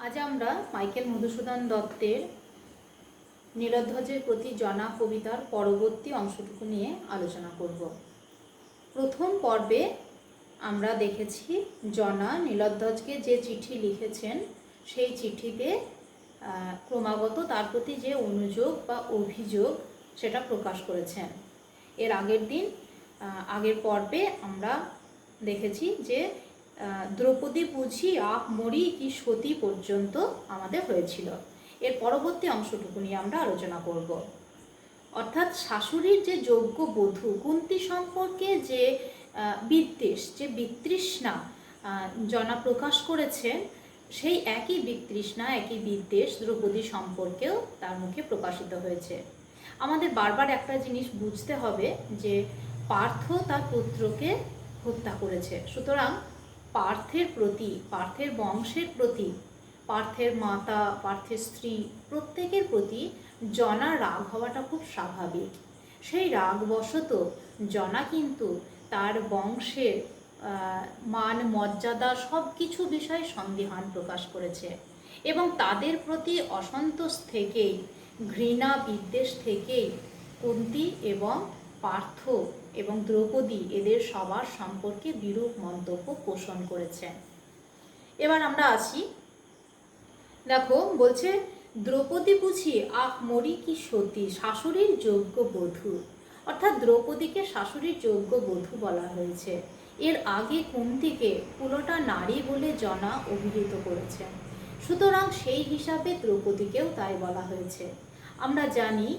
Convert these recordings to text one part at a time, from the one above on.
আজ আমরা মাইকেল মধুসূদন দত্তের নীলধ্বজের প্রতি জনা কবিতার পরবর্তী অংশটুকু নিয়ে আলোচনা করব। প্রথম পর্বে আমরা দেখেছি জনা নীলধ্বজকে যে চিঠি লিখেছেন সেই চিঠিতে ক্রমাগত তার প্রতি যে অনুযোগ বা অভিযোগ সেটা প্রকাশ করেছেন। এর আগের পর্বে আমরা দেখেছি যে দ্রৌপদী বুঝি আহ মরি কি সতী পর্যন্ত আমাদের হয়েছিল। এর পরবর্তী অংশটুকু নিয়ে আমরা আলোচনা করব। অর্থাৎ শাশুড়ির যে যোগ্য বধূ কুন্তী সম্পর্কে যে বিদ্বেষ, যে বিতৃষ্ণা জনা প্রকাশ করেছেন, সেই একই বিতৃষ্ণা, একই বিদ্বেষ দ্রৌপদী সম্পর্কেও তার মুখে প্রকাশিত হয়েছে। আমাদের বারবার একটা জিনিস বুঝতে হবে যে পার্থ তার পুত্রকে হত্যা করেছে, সুতরাং পার্থের প্রতি, পার্থের বংশের প্রতি, পার্থের মাতা, পার্থের স্ত্রী প্রত্যেকের প্রতি জনার রাগ হওয়াটা খুব স্বাভাবিক। সেই রাগবশত জনা কিন্তু তার বংশের মান মর্যাদা সব কিছু বিষয়ে সন্দিহান প্রকাশ করেছে এবং তাদের প্রতি অসন্তোষ থেকেই, ঘৃণা বিদ্বেষ থেকেই কুন্তী এবং পার্থ এবং দ্রৌপদী এদের সবার সম্পর্কে বিরূপ মন্তব্য পোষণ করেছেন। এবার আমরা আসি, দেখো বলছে দ্রৌপদী বুঝি আহ মরি কি সতী, শাশুড়ির যোগ্য বধূ। অর্থাৎ দ্রৌপদীকে শাশুড়ির যোগ্য বধূ বলা হয়েছে। এর আগে কুন্তীকে কুলটা নারী বলে জনা অভিহিত করেছেন, সুতরাং সেই হিসাবে দ্রৌপদীকেও তাই বলা হয়েছে। আমরা জানি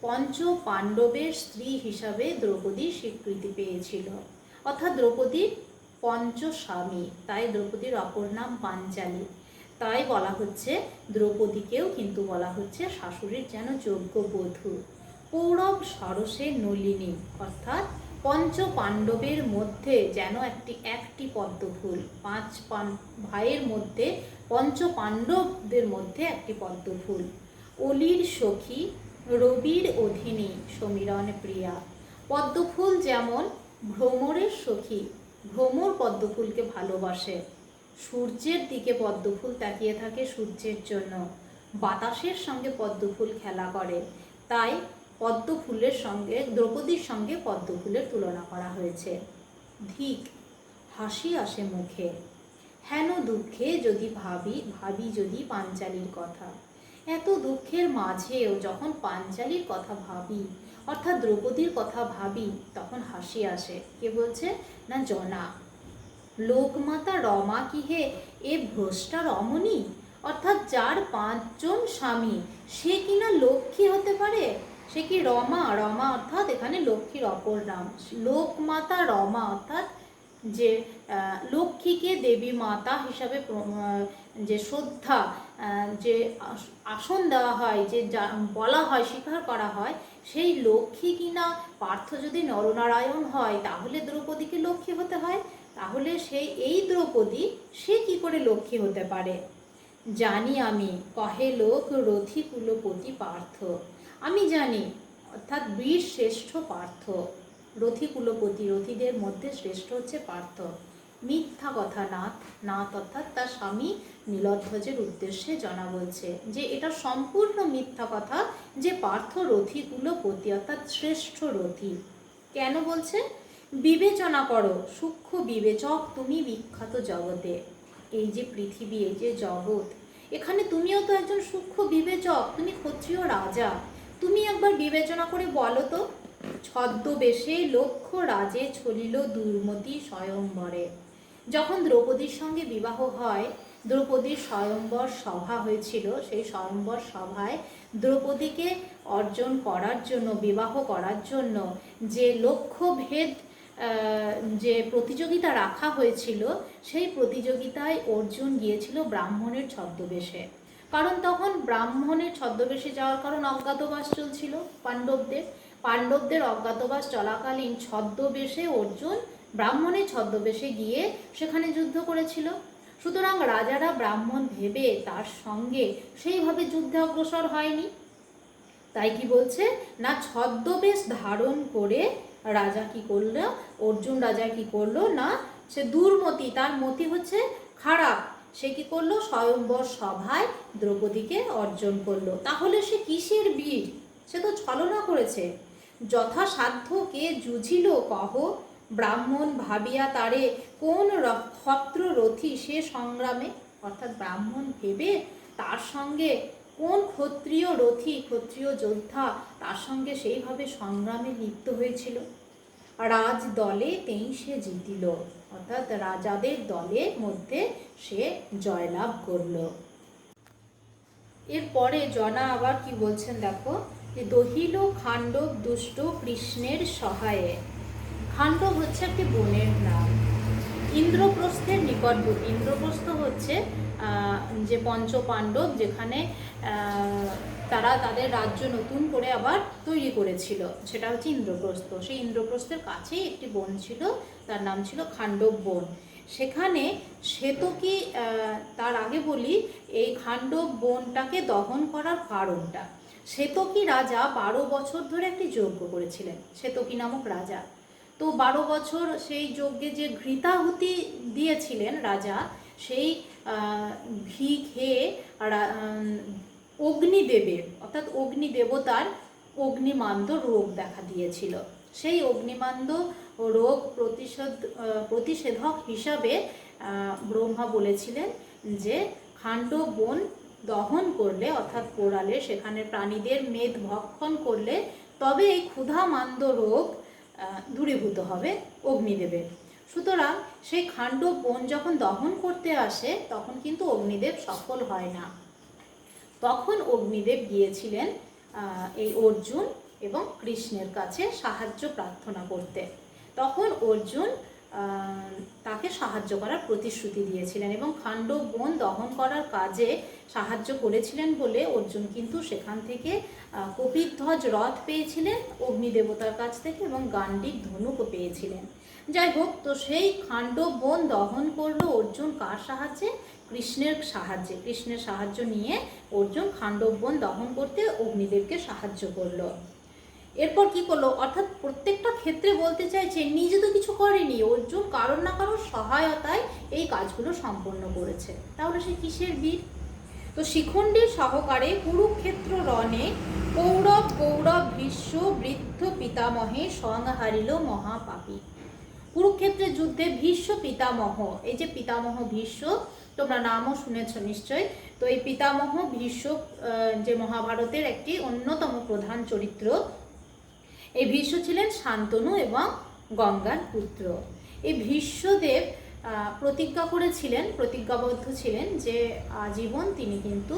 পঞ্চ পাণ্ডবের স্ত্রী হিসাবে দ্রৌপদী স্বীকৃতি পেয়েছিল, অর্থাৎ দ্রৌপদীর পঞ্চ স্বামী, তাই দ্রৌপদীর অপর নাম পাঞ্চালী। তাই বলা হচ্ছে দ্রৌপদীকেও কিন্তু বলা হচ্ছে শাশুড়ির যেন যোগ্য বধূ। পৌরব সরসে নলিনী, অর্থাৎ পঞ্চ পাণ্ডবের মধ্যে যেন একটি পদ্মফুল, পাঁচ ভাইয়ের মধ্যে পঞ্চ পাণ্ডবদের মধ্যে একটি পদ্মফুল। অলির সখী রবির অধীনী সমীরণ প্রিয়া। পদ্মফুল যেমন ভ্রমরের সখী, ভ্রমর পদ্মফুলকে ভালোবাসে, সূর্যের দিকে পদ্মফুল তাকিয়ে থাকে সূর্যের জন্য, বাতাসের সঙ্গে পদ্মফুল খেলা করে, তাই পদ্মফুলের সঙ্গে দ্রৌপদীর সঙ্গে পদ্মফুলের তুলনা করা হয়েছে। ধিক হাসি আসে মুখে, হেন দুঃখে যদি ভাবি যদি পাঞ্চালীর কথা। এত দুঃখের মাঝেও যখন পাঞ্চালীর কথা ভাবি, অর্থাৎ দ্রৌপদীর কথা ভাবি, তখন হাসি আসে। কে বলছে? না জনা। লোকমাতা রমা কি হে এ ভ্রষ্টা রমণী, অর্থাৎ যার 5 জন স্বামী সে কিনা লক্ষ্মী হতে পারে, সে কি রমা? রমা অর্থাৎ এখানে লক্ষ্মীর অপর নাম। লোকমাতা রমা অর্থাৎ যে লক্ষ্মীকে দেবী মাতা হিসাবে যে শ্রদ্ধা, যে আসন দেওয়া হয়, যে বলা হয়, স্বীকার করা হয়, সেই লক্ষ্মী কিনা পার্থ যদি নরনারায়ণ হয় তাহলে দ্রৌপদীকে লক্ষ্মী হতে হয়, তাহলে এই দ্রৌপদী সে কি করে লক্ষ্মী হতে পারে? জানি আমি কহে লোক রথি কুলপতি পার্থ। আমি জানি, অর্থাৎ বীর শ্রেষ্ঠ পার্থ, রথি কুলপতি, রথীদের মধ্যে শ্রেষ্ঠ হচ্ছে পার্থ। মিথ্যা কথা নাথ, নাথ অর্থাৎ তার স্বামী নীলধ্বজের উদ্দেশ্যে জনা বলছে যে এটা সম্পূর্ণ মিথ্যা কথা যে পার্থ রথি কুলপতি অর্থাৎ শ্রেষ্ঠ রথী। কেন বলছে? বিবেচনা করো, সূক্ষ্ম বিবেচক তুমি বিখ্যাত জগতে। এই যে পৃথিবী, এই যে জগৎ, এখানে তুমিও তো একজন সূক্ষ্ম বিবেচক, তুমি ক্ষত্রিয় রাজা। তুমি একবার বিবেচনা করে বলো তো, ছদ্মবেশে লক্ষ রাজে চলিল দুর্মতি স্বয়ংবরে। যখন দ্রৌপদীর সঙ্গে বিবাহ হয়, দ্রৌপদীর স্বয়ংবর সভা হয়েছিল, সেই স্বয়ংবর সভায় দ্রৌপদীকে অর্জন করার জন্য, বিবাহ করার জন্য যে লক্ষ্যভেদ যে প্রতিযোগিতা রাখা হয়েছিল, সেই প্রতিযোগিতায় অর্জুন গিয়েছিল ব্রাহ্মণের ছদ্মবেশে। কারণ তখন ব্রাহ্মণের ছদ্মবেশে যাওয়ার কারণ অজ্ঞাতবাস চলছিল পাণ্ডবদের অজ্ঞাতবাস চলাকালীন ছদ্মবেশে অর্জুন ব্রাহ্মণের ছদ্মবেশে গিয়ে সেখানে যুদ্ধ করেছিল। সুতরাং রাজারা ব্রাহ্মণ ভেবে তার সঙ্গে সেইভাবে যুদ্ধে অগ্রসর হয়নি। তাই কি বলছে না, ছদ্মবেশ ধারণ করে রাজা কি করলো, অর্জুন রাজা কি করলো না, সে দুর্মতি, তার মতি হচ্ছে খারাপ, সে কি করলো, স্বয়ম্বর সভায় দ্রৌপদীকে অর্জন করলো। তাহলে সে কিসের বীর? সে তো ছলনা করেছে। যথাসাধ্য কে জুঝিল কহ, ব্রাহ্মণ ভাবিয়া তারে কোন ক্ষত্ররথী সে সংগ্রামে। অর্থাৎ ব্রাহ্মণ ভেবে তার সঙ্গে কোন ক্ষত্রিয় রথী, ক্ষত্রিয় যোদ্ধা তার সঙ্গে সেইভাবে সংগ্রামে লিপ্ত হয়েছিল। রাজ দলে তেই সে জিতিল, অর্থাৎ রাজাদের দলের মধ্যে সে জয়লাভ করল। এরপরে জনা আবার কি বলছেন দেখো, যে দহিল খাণ্ডব দুষ্ট কৃষ্ণের সহায়ে। খাণ্ডব হচ্ছে একটি বনের নাম, ইন্দ্রপ্রস্থের নিকটবর্তী। ইন্দ্রপ্রস্থ হচ্ছে যে পঞ্চপাণ্ডব যেখানে তারা তাদের রাজ্য নতুন করে আবার তৈরি করেছিল, সেটা হচ্ছে ইন্দ্রপ্রস্থ। সেই ইন্দ্রপ্রস্থের কাছেই একটি বন ছিল, তার নাম ছিল খাণ্ডব বন। সেখানে শ্বেতকী, তার আগে বলি এই খাণ্ডব বনটাকে দহন করার কারণটা। শ্বেতকী রাজা 12 বছর ধরে একটি যজ্ঞ করেছিলেন, শ্বেতকী নামক রাজা। তো 12 বছর সেই যজ্ঞে যে ঘৃতাহুতি দিয়েছিলেন রাজা, সেই ঘি খেয়ে অগ্নিদেবের, অর্থাৎ অগ্নিদেবতার অগ্নিমান্দ রোগ দেখা দিয়েছিল। সেই অগ্নিমান্দ রোগ প্রতিষেধক হিসাবে ব্রহ্মা বলেছিলেন যে খাণ্ডব বন দহন করলে, অর্থাৎ পোড়ালে, সেখানে প্রাণীদের মেদ ভক্ষণ করলে তবে এই ক্ষুধামান্দ রোগ দূরীভূত হবে অগ্নিদেবের। সুতরাং সেই খাণ্ডব বন যখন দহন করতে আসে তখন কিন্তু অগ্নিদেব সফল হয় না। তখন অগ্নিদেব গিয়েছিলেন এই অর্জুন এবং কৃষ্ণের কাছে সাহায্য প্রার্থনা করতে। তখন অর্জুন তাকে সাহায্য করার প্রতিশ্রুতি দিয়েছিলেন এবং খাণ্ডব বন দহন করার কাজে সাহায্য করেছিলেন বলে অর্জুন কিন্তু সেখান থেকে কপিধ্বজ রথ পেয়েছিলেন অগ্নিদেবতার কাছ থেকে এবং গান্ডীব ধনুকও পেয়েছিলেন। যাই হোক, তো সেই খাণ্ডব বন দহন করলো অর্জুন কার সাহায্যে? কৃষ্ণের সাহায্যে। কৃষ্ণের সাহায্য নিয়ে অর্জুন খাণ্ডব বন দহন করতে অগ্নিদেবকে সাহায্য করলো। এরপর কি করলো, অর্থাৎ প্রত্যেকটা ক্ষেত্রে বলতে চাইছে নিজে তো কিছু করেনি, অর্জুন কারোর না কারোর সহায়তায় এই কাজগুলো সম্পন্ন করেছে। তাহলে সে কিসের বীর? তো শিখণ্ডীর সহকারে কুরুক্ষেত্র রণে কৌরব গৌরব ভীষ্ম বৃদ্ধ পিতামহে সংহারিল মহাপাপী। কুরুক্ষেত্রের যুদ্ধে ভীষ্ম পিতামহ, এই যে পিতামহ ভীষ্ম, তোমরা নামও শুনেছ নিশ্চয়। তো এই পিতামহ ভীষ্ম যে মহাভারতের একটি অন্যতম প্রধান চরিত্র, এই ভীষ্ম ছিলেন শান্তনু এবং গঙ্গার পুত্র। এই ভীষ্মদেব প্রতিজ্ঞা করেছিলেন, প্রতিজ্ঞাবদ্ধ ছিলেন যে আজীবন তিনি কিন্তু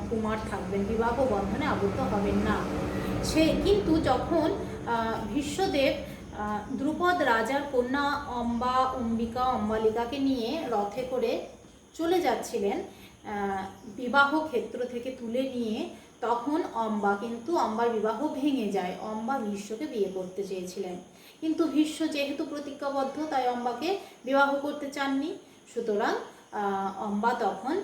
কুমার থাকবেন, বিবাহ বন্ধনে আবদ্ধ হবেন না। সে কিন্তু যখন ভীষ্মদেব দ্রুপদ রাজার কন্যা অম্বালিকাকে নিয়ে রথে করে চলে যাচ্ছিলেন বিবাহ ক্ষেত্র থেকে তুলে নিয়ে, তখন অম্বার বিবাহ ভেঙে যায়। অম্বা ভীষ্মকে বিয়ে করতে চেয়েছিলেন, কিন্তু ভীষ্ম যেহেতু প্রতিজ্ঞাবদ্ধ তাই অম্বাকে বিবাহ করতে চাননি। সুতরাং অম্বা তখন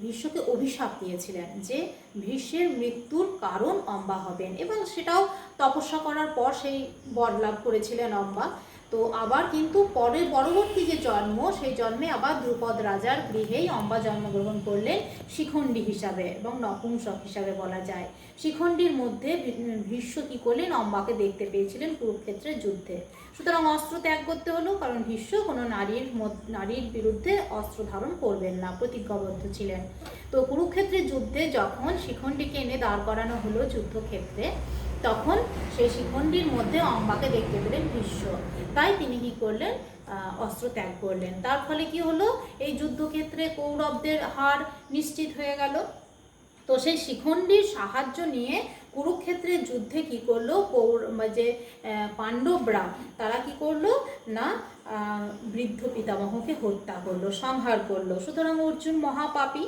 ভীষ্মকে অভিশাপ দিয়েছিলেন যে ভীষ্মের মৃত্যুর কারণ অম্বা হবেন, এবং সেটাও তপস্যা করার পর সেই বর লাভ করেছিলেন অম্বা। তো আবার কিন্তু পরবর্তী যে জন্ম, সেই জন্মে আবার দ্রুপদ রাজার গৃহেই অম্বা জন্মগ্রহণ করলেন শিখণ্ডী হিসাবে এবং নপুংসক হিসাবে বলা যায়। শিখণ্ডীর মধ্যে ভীষ্ম কী করলেন, অম্বাকে দেখতে পেয়েছিলেন কুরুক্ষেত্রের যুদ্ধে। সুতরাং অস্ত্র ত্যাগ করতে হলো, কারণ ভীষ্ম কোনো নারীর বিরুদ্ধে অস্ত্র ধারণ করবেন না, প্রতিজ্ঞাবদ্ধ ছিলেন। তো কুরুক্ষেত্রের যুদ্ধে যখন শিখণ্ডীকে এনে দাঁড় করানো হলো যুদ্ধক্ষেত্রে, তখন সেই শিখণ্ডীর মধ্যে অম্বাকে দেখতে পেলেন ভীষ্ম, তাই তিনি কি করলেন, অস্ত্র ত্যাগ করলেন। তার ফলে কি হলো, এই যুদ্ধক্ষেত্রে কৌরবদের হার নিশ্চিত হয়ে গেল। তো সেই শিখণ্ডীর সাহায্য নিয়ে কুরুক্ষেত্রের যুদ্ধে কি করলো, যে পাণ্ডবরা তারা কি করলো না, বৃদ্ধ পিতামহকে হত্যা করলো, সংহার করলো। সুতরাং অর্জুন মহাপাপী।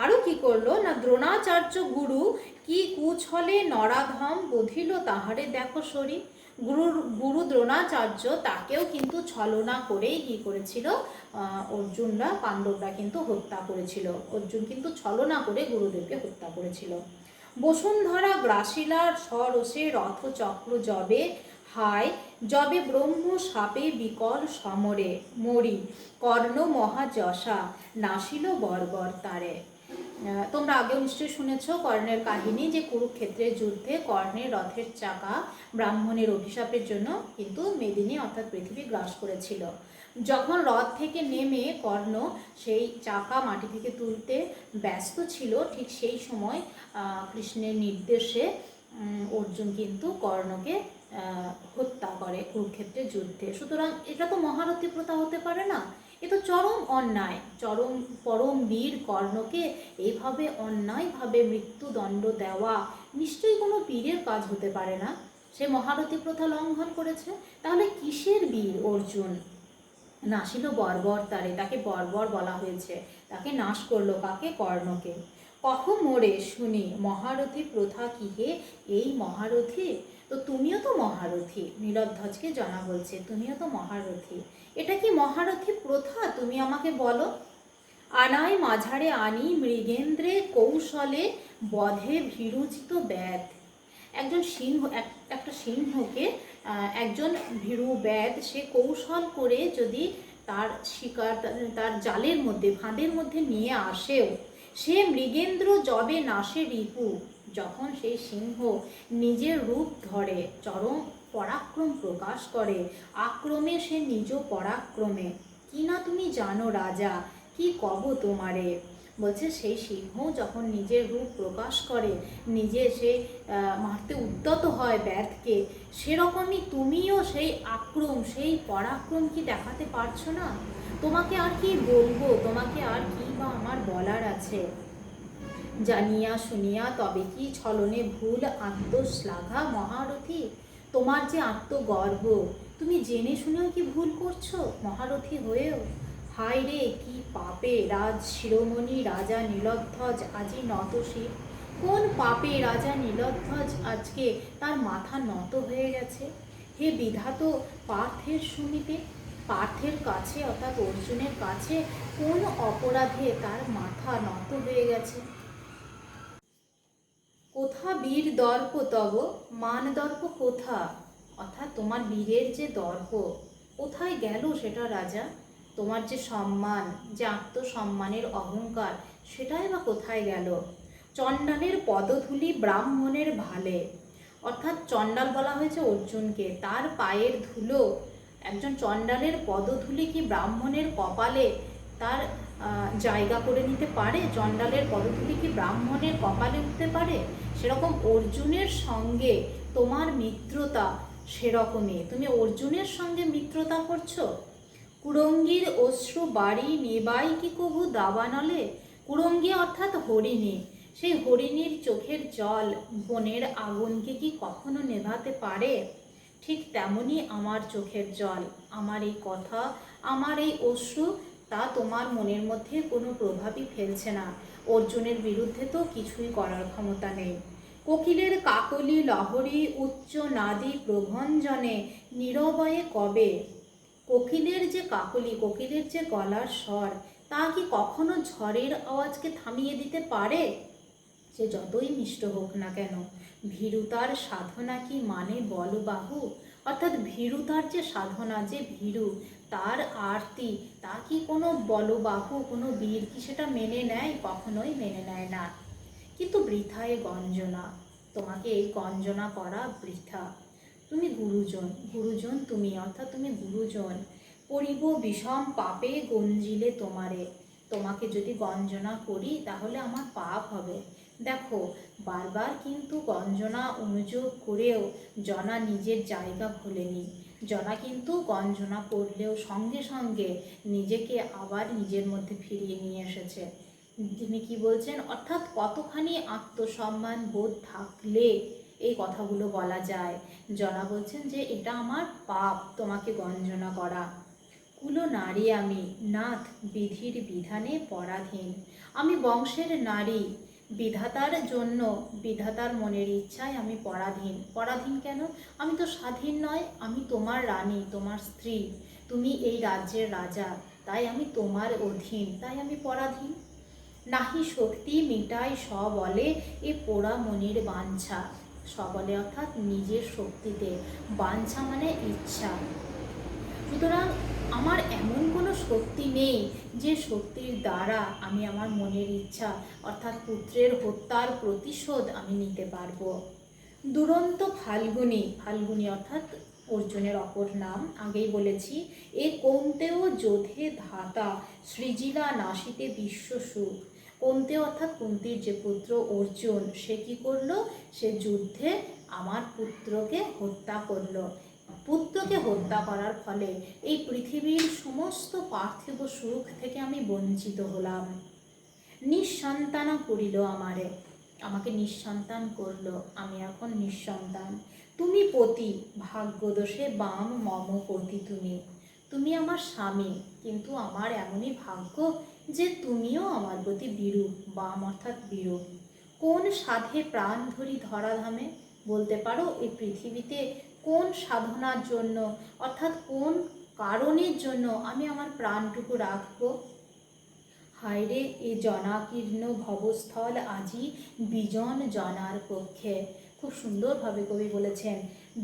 আরও কি করলো না, দ্রোণাচার্য গুরু কি কুছলে নরাধম বধিল তাহারে দেখো শরীর। গুরু দ্রোণাচার্য তাকেও কিন্তু ছলনা করেই কি করেছিল, অর্জুনরা, পাণ্ডবরা কিন্তু হত্যা করেছিল। অর্জুন কিন্তু ছলনা করে গুরুদেবকে হত্যা করেছিল। বসুন্ধরা গ্রাসিলার সরসে রথচক্র জবে হায় যবে ব্রহ্ম সাপে বিকল সমরে মরি, কর্ণ মহাযশা নাসিল বর্বর তারে। তোমরা আগেও নিশ্চয়ই শুনেছ কর্ণের কাহিনী, যে কুরুক্ষেত্রের যুদ্ধে কর্ণের রথের চাকা ব্রাহ্মণের অভিশাপের জন্য কিন্তু মেদিনী অর্থাৎ পৃথিবী গ্রাস করেছিল। যখন রথ থেকে নেমে কর্ণ সেই চাকা মাটি থেকে তুলতে ব্যস্ত ছিল, ঠিক সেই সময় কৃষ্ণের নির্দেশে অর্জুন কিন্তু কর্ণকে হত্যা করে কুরুক্ষেত্রের যুদ্ধে। সুতরাং এটা তো মহারথী প্রথা হতে পারে না, এ তো চরম অন্যায়। পরম বীর কর্ণকে এইভাবে অন্যায়ভাবে মৃত্যুদণ্ড দেওয়া নিশ্চয়ই কোনো বীরের কাজ হতে পারে না। সে মহারথী প্রথা লঙ্ঘন করেছে। তাহলে কিসের বীর অর্জুন? নাসিল বর্বর তারে, তাকে বর্বর বলা হয়েছে, তাকে নাশ করলো কাকে? কর্ণকে। কহ মোরে শুনি মহারথী প্রথা কি হে? এই মহারথী তো, তুমিও তো মহারথী। নীলধ্বজকে জনা বলছে তুমিও তো মহারথী, এটা কি মহারথী প্রথা তুমি আমাকে বলো? আনাই মাঝারে আনি মৃগেন্দ্রে কৌশলে বধে ভীরুচিত ব্যাধ। একজন সিংহ, একটা সিংহকে একজন ভীরু ব্যাধ সে কৌশল করে যদি তার শিকার তার জালের মধ্যে ফাঁদের মধ্যে নিয়ে আসেও, সে মৃগেন্দ্র যবে নাশে রিপু, যখন সেই সিংহ নিজের রূপ ধরে, চরম পরাক্রম প্রকাশ করে, আক্রমে সে নিজ পরাক্রমে, কি না তুমি জানো রাজা, কি কব তোমারে। বলছে সেই সিংহ যখন নিজের রূপ প্রকাশ করে, নিজে সে মারতে উদ্যত হয় ব্যাধকে, সেরকমই তুমিও সেই আক্রম সেই পরাক্রম কি দেখাতে পারছো না? তোমাকে আর কি বলবো, তোমাকে আর কি বা আমার বলার আছে? জানিয়া শুনিয়া তবে কি ছলনে ভুল আত্মশ্লাঘা মহারথী। তোমার যে আত্মগর্ব, তুমি জেনে শুনেও কি ভুল করছো মহারথী হয়েও? হায় রে কি পাপে রাজ শিরোমণি রাজা নীলধ্বজ আজি নতশির। কোন পাপে রাজা নীলধ্বজ আজকে তার মাথা নত হয়ে গেছে? হে বিধাত পার্থের সমীপে, পার্থের কাছে অর্থাৎ অর্জুনের কাছে কোন অপরাধে তার মাথা নত হয়ে গেছে? কোথা বীর দর্প তব, মান দর্প কোথা? অর্থাৎ তোমার বীরের যে দর্প কোথায় গেল সেটা রাজা? তোমার যে সম্মান, যে আত্মসম্মানের অহংকার, সেটাই বা কোথায় গেল? চণ্ডালের পদধূলি ব্রাহ্মণের ভালে, অর্থাৎ চণ্ডাল বলা হয়েছে অর্জুনকে, তার পায়ের ধুলো, একজন চণ্ডালের পদধূলি কি ব্রাহ্মণের কপালে তার জায়গা করে নিতে পারে? চণ্ডালের পদধূলি কি ব্রাহ্মণের কপালে উঠতে পারে? সেরকম অর্জুনের সঙ্গে তোমার মিত্রতা, সেরকমই তুমি অর্জুনের সঙ্গে মিত্রতা করছো। কুরঙ্গীর অশ্রু বাড়ি নেবাই কি কভু দাবানলে। কুরঙ্গী অর্থাৎ হরিণী, সেই হরিণীর চোখের জল বনের আগুনকে কি কখনো নেভাতে পারে? ঠিক তেমনই আমার চোখের জল, আমার এই কথা, আমার এই অশ্রু, তা তোমার মনের মধ্যে কোনো প্রভাবই ফেলছে না। অর্জুনের বিরুদ্ধে তো কিছুই করার ক্ষমতা নেই। কোকিলের কাকলি লহরী উচ্চ নাদি প্রভঞ্জনে নীরবয়ে কবে। কোকিলের যে কাকলি, কোকিলের যে গলার স্বর, তা কি কখনো ঝড়ের আওয়াজকে থামিয়ে দিতে পারে? সে যতই মিষ্ট হোক না কেন, ভীরুতার সাধনা কি মানে বলবাহু? অর্থাৎ ভীরুতার যে সাধনা, যে ভীরু তার আরতি, তা কি কোনো বলবাহু, কোনো বীর কি সেটা মেনে নেয়? কখনোই মেনে নেয় না। কিন্তু বৃথায় গঞ্জনা, তোমাকে এই গঞ্জনা করা বৃথা। তুমি গুরুজন, গুরুজন তুমি, অর্থাৎ তুমি গুরুজন। পরিব বিষম পাপে গঞ্জিলে তোমারে, তোমাকে যদি গঞ্জনা করি তাহলে আমার পাপ হবে। দেখো বারবার কিন্তু গঞ্জনা অনুযোগ করেও জনা নিজের জায়গা ভোলেনি। জনা কিন্তু গঞ্জনা করলেও সঙ্গে সঙ্গে নিজেকে আবার নিজের মধ্যে ফিরিয়ে নিয়ে এসেছে। তিনি কি বলছেন? অর্থাৎ কতখানি আত্মসম্মান বোধ থাকলে এই কথাগুলো বলা যায়। জনা বলছেন যে এটা আমার পাপ তোমাকে গঞ্জনা করা। কুলো নারী আমি, নাথ বিধির বিধানে পরাধীন। আমি বংশের নারী, বিধাতার জন্য, বিধাতার মনের ইচ্ছায় আমি পরাধীন। পরাধীন কেন? আমি তো স্বাধীন নয়, আমি তোমার রানী, তোমার স্ত্রী, তুমি এই রাজ্যের রাজা, তাই আমি তোমার অধীন, তাই আমি পরাধীন। নাহি শক্তি মিটাই বলে এ পোড়া মনির বাঞ্ছা। সবলে অর্থাৎ নিজের শক্তিতে, বাঞ্ছা মানে ইচ্ছা। সুতরাং আমার এমন কোনো শক্তি নেই যে শক্তির দ্বারা আমি আমার মনের ইচ্ছা অর্থাৎ পুত্রের হত্যার প্রতিশোধ আমি নিতে পারবো। দুরন্ত ফাল্গুনী, ফাল্গুনী অর্থাৎ অর্জুনের অপর নাম, আগেই বলেছি। এ কৌন্তেয় যোধে ধাতা সৃজিলা নাসিতে বিশ্বসুখ। কৌন্তেয় অর্থাৎ কুন্তির যে পুত্র অর্জুন, সে কি করলো? সে যুদ্ধে আমার পুত্রকে হত্যা করলো। পুত্রকে হত্যা করার ফলে এই পৃথিবীর সমস্ত পার্থিব সুখ থেকে আমি বঞ্চিত হলাম। নিঃসন্তানা করিল আমারে, আমাকে নিঃসন্তান করলো, আমি এখন নিঃসন্তান। তুমি পতি ভাগ্যদোষে বাম মম পতি, তুমি তুমি আমার স্বামী, কিন্তু আমার এমনই ভাগ্য যে তুমিও আমার প্রতি বিরূপ, বাম অর্থাৎ বিরূপ। কোন সাধে প্রাণ ধরি ধরাধামে, বলতে পারো এই পৃথিবীতে কোন সাধনার জন্য অর্থাৎ কোন কারণের জন্য আমি আমার প্রাণটুকু রাখবো? হায়রে এ জনাকীর্ণ ভবস্থল আজি বিজন জনার পক্ষে। খুব সুন্দরভাবে কবি বলেছেন,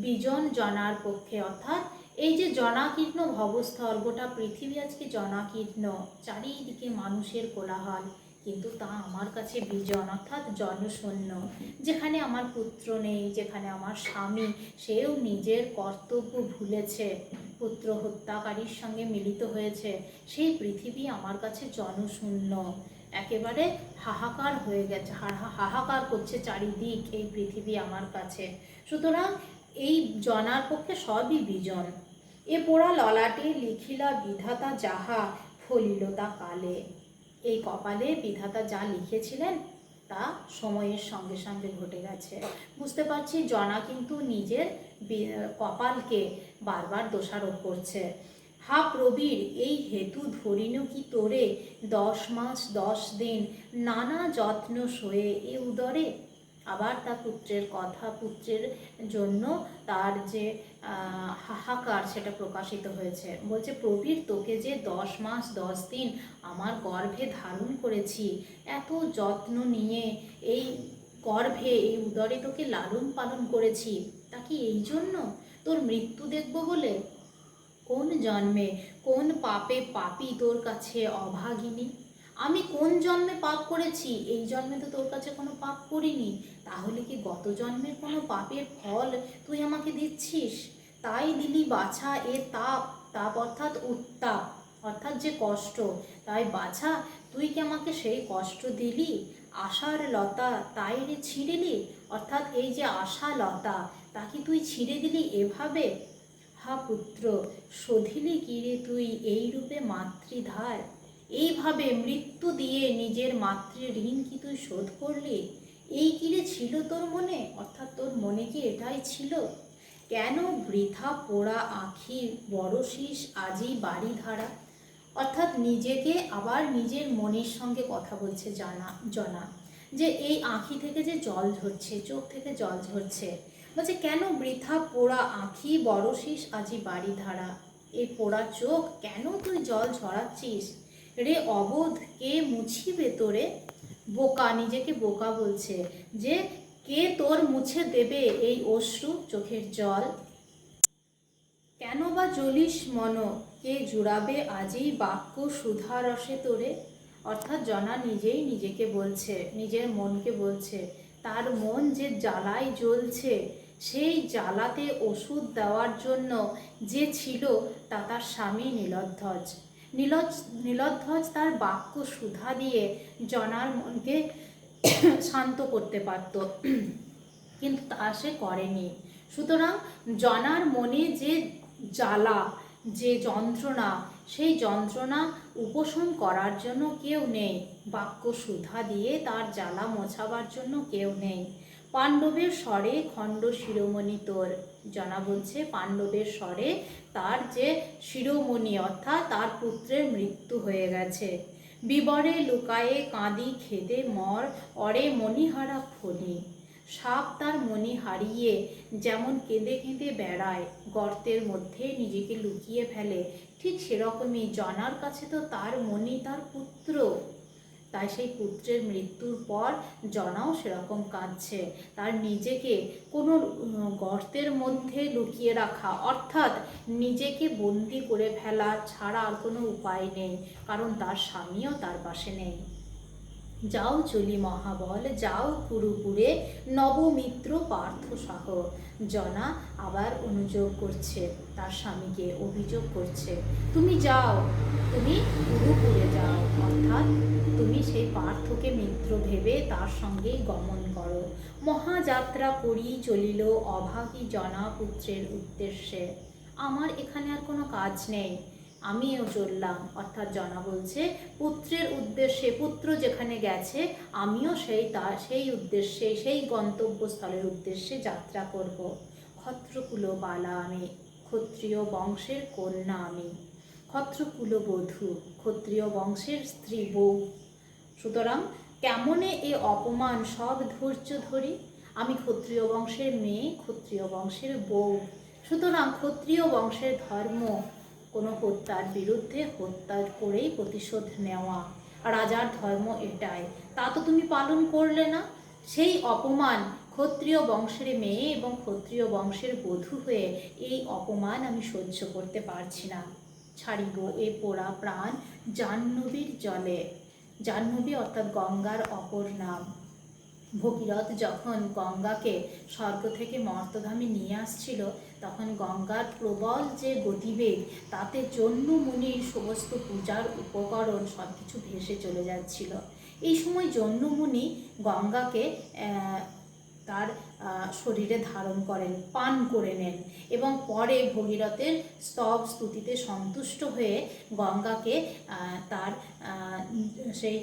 বিজন জনার পক্ষে, অর্থাৎ এই যে জনাকীর্ণ ভবস্থল, গোটা পৃথিবী আজকে জনাকীর্ণ, চারিদিকে মানুষের কোলাহল, কিন্তু তা আমার কাছে বিজন অর্থাৎ জনশূন্য। যেখানে আমার পুত্র নেই, যেখানে আমার স্বামী সেও নিজের কর্তব্য ভুলেছে, পুত্র হত্যাকারীর সঙ্গে মিলিত হয়েছে, সেই পৃথিবী আমার কাছে জনশূন্য, একেবারে হাহাকার হয়ে গেছে, হাহাকার করছে চারিদিক এই পৃথিবী আমার কাছে। সুতরাং এই জনার পক্ষে সবই বিজন। এ পোড়া ললাটে লিখিলা বিধাতা যাহা ফলিল তা কালে। এই কপালে বিধাতা যা লিখেছিলেন তা সময়ের সঙ্গে সঙ্গে ঘটে গেছে। বুঝতে পারছি জনা কিন্তু নিজের কপালকে বারবার দোষারোপ করছে। হা প্রবীর এই হেতু ধরিন কি তোরে, 10 মাস 10 দিন নানা যত্ন সয়ে এ উদরে। আবার তার পুত্রের কথা, পুত্রের জন্য তার যে হাহাকার সেটা প্রকাশিত হয়েছে। বলছে প্রবীর তোকে যে 10 মাস 10 দিন আমার গর্ভে ধারণ করেছি, এত যত্ন নিয়ে এই গর্ভে এই উদরে তোকে লালন পালন করেছি, তা কি এই জন্য তোর মৃত্যু দেখব বলে? কোন জন্মে কোন পাপে পাপী তোর কাছে অভাগিনী? আমি কোন জন্মে পাপ করেছি? এই জন্মে তো তোর কাছে কোনো পাপ করিনি, তাহলে কি গত জন্মের কোনো পাপের ফল তুই আমাকে দিচ্ছিস? তাই দিলি বাছা এ তাপ, তাপ অর্থাৎ উত্তাপ অর্থাৎ যে কষ্ট, তাই বাছা তুই কি আমাকে সেই কষ্ট দিলি? আশার লতা তাই রে ছিঁড়িলি, অর্থাৎ এই যে আশা লতা তা কি তুই ছিঁড়ে দিলি এভাবে? হা পুত্র শোধিলি কি রে তুই এই রূপে মাতৃধার, এইভাবে মৃত্যু দিয়ে নিজের মাতৃ ঋণ কি তুই শোধ করলি? এই কি রে ছিল তোর মনে, অর্থাৎ তোর মনে কি এটাই ছিল? কেন বৃথা পোড়া আঁখি বড়শিস আজি বাড়ি ধারা, অর্থাৎ নিজেকে আবার নিজের মনের সঙ্গে কথা বলছে জনা, যে এই আঁখি থেকে যে জল ঝরছে, চোখ থেকে জল ঝরছে, বলছে কেন বৃথা পোড়া আঁখি বড়শিস আজি বাড়ি ধারা, এই পোড়া চোখ কেন তুই জল ঝরাচ্ছিস রে? অবোধ কে মুছিবে তোরে, বোকা, নিজেকে বোকা বলছে যে কে তোর মুছে দেবে এই অশ্রু চোখের জল? কেন বা জ্বলিস মন, কে জুড়াবে আজি বাক্য সুধারসে তোরে, অর্থাৎ জনা নিজেই নিজেকে বলছে, নিজের মনকে বলছে তার মন যে জ্বালায় জ্বলছে, সেই জ্বালাতে ওষুধ দেওয়ার জন্য যে ছিল তা তার স্বামী নীলধ্বজ। নীলধ্বজ তার বাক্য সুধা দিয়ে জনার মনকে শান্ত করতে পারত, কিন্তু তা সে করেনি। সুতরাং জনার মনে যে জ্বালা, যে যন্ত্রণা, সেই যন্ত্রণা উপশম করার জন্য কেউ নেই, বাক্য সুধা দিয়ে তার জ্বালা মোছাবার জন্য কেউ নেই। পাণ্ডবের স্বরে খণ্ড শিরোমণি তোর, জনা বলছে পাণ্ডবের স্বরে তার যে শিরোমণি অর্থাৎ তার পুত্রের মৃত্যু হয়ে গেছে। বিবরে লুকায়ে কাঁদি খেদে মর, অরে মণিহারা ফলি, সাপ তার মণি হারিয়ে যেমন কেঁদে কেঁদে বেড়ায়, গর্তের মধ্যে নিজেকে লুকিয়ে ফেলে, ঠিক সেরকমই জনার কাছে তো তার মণি তার পুত্র, তাই সেই পুত্রের মৃত্যুর পর জনাও সেরকম কাঁদছে। তার নিজেকে কোনো গর্তের মধ্যে লুকিয়ে রাখা, অর্থাৎ নিজেকে বন্দি করে ফেলা ছাড়া আর কোনো উপায় নেই, কারণ তার স্বামীও তার পাশে নেই। যাও চলি মহাবল, যাও কুরুপুরে, নবমিত্র পার্থ সাহ। জনা আবার অনুযোগ করছে, তার স্বামীকে অভিযোগ করছে, তুমি যাও, তুমি কুরুপুরে যাও, অর্থাৎ তুমি সেই পার্থকে মিত্র ভেবে তার সঙ্গেই গমন করো। মহাযাত্রা করি চলিল অভাগী জনা পুত্রের উদ্দেশ্যে। আমার এখানে আর কোনো কাজ নেই, আমিও চললাম। অর্থাৎ জনা বলছে পুত্রের উদ্দেশ্যে, পুত্র যেখানে গেছে আমিও সেই উদ্দেশ্যে, সেই গন্তব্যস্থলের উদ্দেশ্যে যাত্রা করব। ক্ষত্রকুল বালা আমি, ক্ষত্রিয় বংশের কন্যা আমি, ক্ষত্রকুল বধূ, ক্ষত্রিয় বংশের স্ত্রী বউ। সুতরাং কেমনে এ অপমান সব ধৈর্য ধরি, আমি ক্ষত্রিয় বংশের মেয়ে, ক্ষত্রিয় বংশের বউ। সুতরাং ক্ষত্রিয় বংশের ধর্ম কোনো হত্যার বিরুদ্ধে হত্যা করেই প্রতিশোধ নেওয়া, রাজার ধর্ম এটাই। তা তো তুমি পালন করলে না। সেই অপমান, ক্ষত্রিয় বংশের মেয়ে এবং ক্ষত্রিয় বংশের বধূ হয়ে এই অপমান আমি সহ্য করতে পারছি না। ছাড়িব এ পোড়া প্রাণ জাহ্নবীর জলে। জাহ্নবী অর্থাৎ গঙ্গার অপর নাম। ভগীরথ যখন গঙ্গাকে স্বর্গ থেকে মর্তধামে নিয়ে আসছিল, তখন গঙ্গার প্রবল যে গতিবেগ, তাতে জহ্নু মুনির সমস্ত পূজার উপকরণ সব কিছু ভেসে চলে যাচ্ছিল। এই সময় জহ্নু মুনি গঙ্গাকে তার শরীরে ধারণ করেন, পান করে নেন, এবং পরে ভগীরথের স্তব স্তুতিতে সন্তুষ্ট হয়ে গঙ্গাকে তার সেই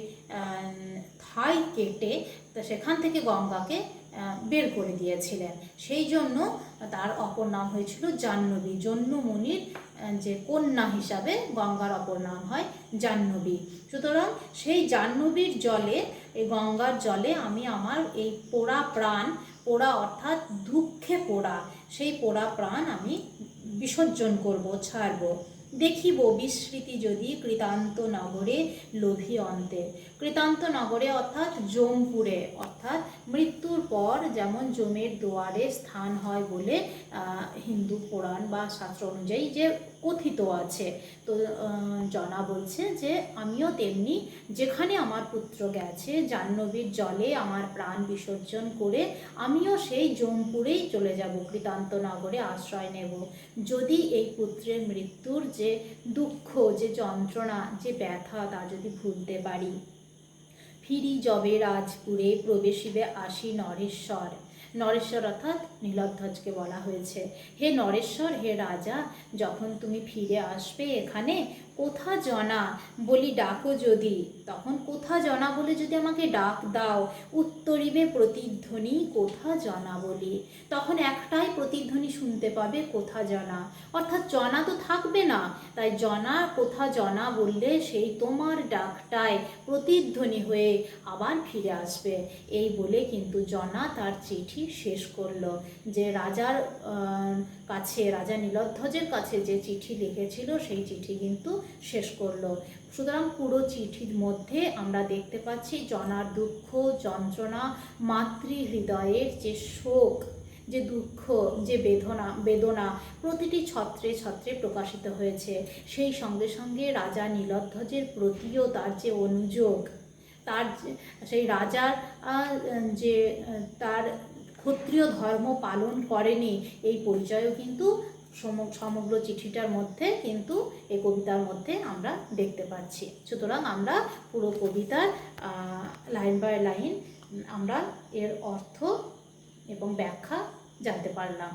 থাই কেটে সেখান থেকে গঙ্গাকে বের করে দিয়েছিলেন। সেই জন্য তার অপর নাম হয়েছিল জাহ্নবী। জহ্নু মুনির যে কন্যা হিসাবে গঙ্গার অপর নাম হয় জাহ্নবী। সুতরাং সেই জাহ্নবীর জলে, এই গঙ্গার জলে আমি আমার এই পোড়া প্রাণ, পোড়া অর্থাৎ দুঃখে পোড়া, সেই পোড়া প্রাণ আমি বিসর্জন করব, ছাড়ব। দেখিব বিস্মৃতি যদি কৃতান্ত নগরে লোভী অন্তে। কৃতান্ত নগরে অর্থাৎ যমপুরে, অর্থাৎ মৃত্যুর পর যেমন যমের দুয়ারে স্থান হয় বলে হিন্দু পুরাণ বা শাস্ত্র অনুযায়ী যে কথিত আছে। তো জনা বলছে যে আমিও তেমনি, যেখানে আমার পুত্র গেছে জাহ্নবীর জলে আমার প্রাণ বিসর্জন করে আমিও সেই যমপুরেই চলে যাব, কৃতান্ত নগরে আশ্রয় নেব। যদি এই পুত্রের মৃত্যুর যে দুঃখ, যে যন্ত্রণা, যে ব্যথা, তা যদি ভুলতে পারি। ফিরি যবে রাজপুরে প্রবেশিবে আসি নরেশ্বর। নরেশ্বর অর্থাৎ নীলধ্বজকে বলা হয়েছে। হে নরেশ্বর, হে রাজা, যখন তুমি ফিরে আসবে এখানে, কোথা জনা বলি ডাকো যদি, তখন কোথা জনা বলে যদি আমাকে ডাক দাও, উত্তরিবে প্রতিধ্বনি কোথা জনা বলি। তখন একটাই প্রতিধ্বনি শুনতে পাবে, কোথা জনা। অর্থাৎ জনা তো থাকবে না, তাই জনা, কোথা জনা বললে সেই তোমার ডাকটায় প্রতিধ্বনি হয়ে আবার ফিরে আসবে। এই বলে কিন্তু জনা তার চিঠি শেষ করলো। যে রাজার কাছে, রাজা নীলধ্বজের কাছে যে চিঠি লিখেছিল সেই চিঠি কিন্তু শেষ করলো। সুতরাং পুরো চিঠির মধ্যে আমরা দেখতে পাচ্ছি জনার দুঃখ, যন্ত্রণা, মাতৃহৃদয়ের যে শোক, যে দুঃখ, যে বেদনা প্রতিটি ছত্রে ছত্রে প্রকাশিত হয়েছে। সেই সঙ্গে সঙ্গে রাজা নীলধ্বজের প্রতিও তার যে অনুযোগ, তার সেই রাজার যে তার ক্ষত্রিয় ধর্ম পালন করেনি, এই পরিচয়ও কিন্তু সমগ্র চিঠিটার মধ্যে, কিন্তু এই কবিতার মধ্যে আমরা দেখতে পাচ্ছি। সুতরাং আমরা পুরো কবিতার লাইন বাই লাইন আমরা এর অর্থ এবং ব্যাখ্যা জানতে পারলাম।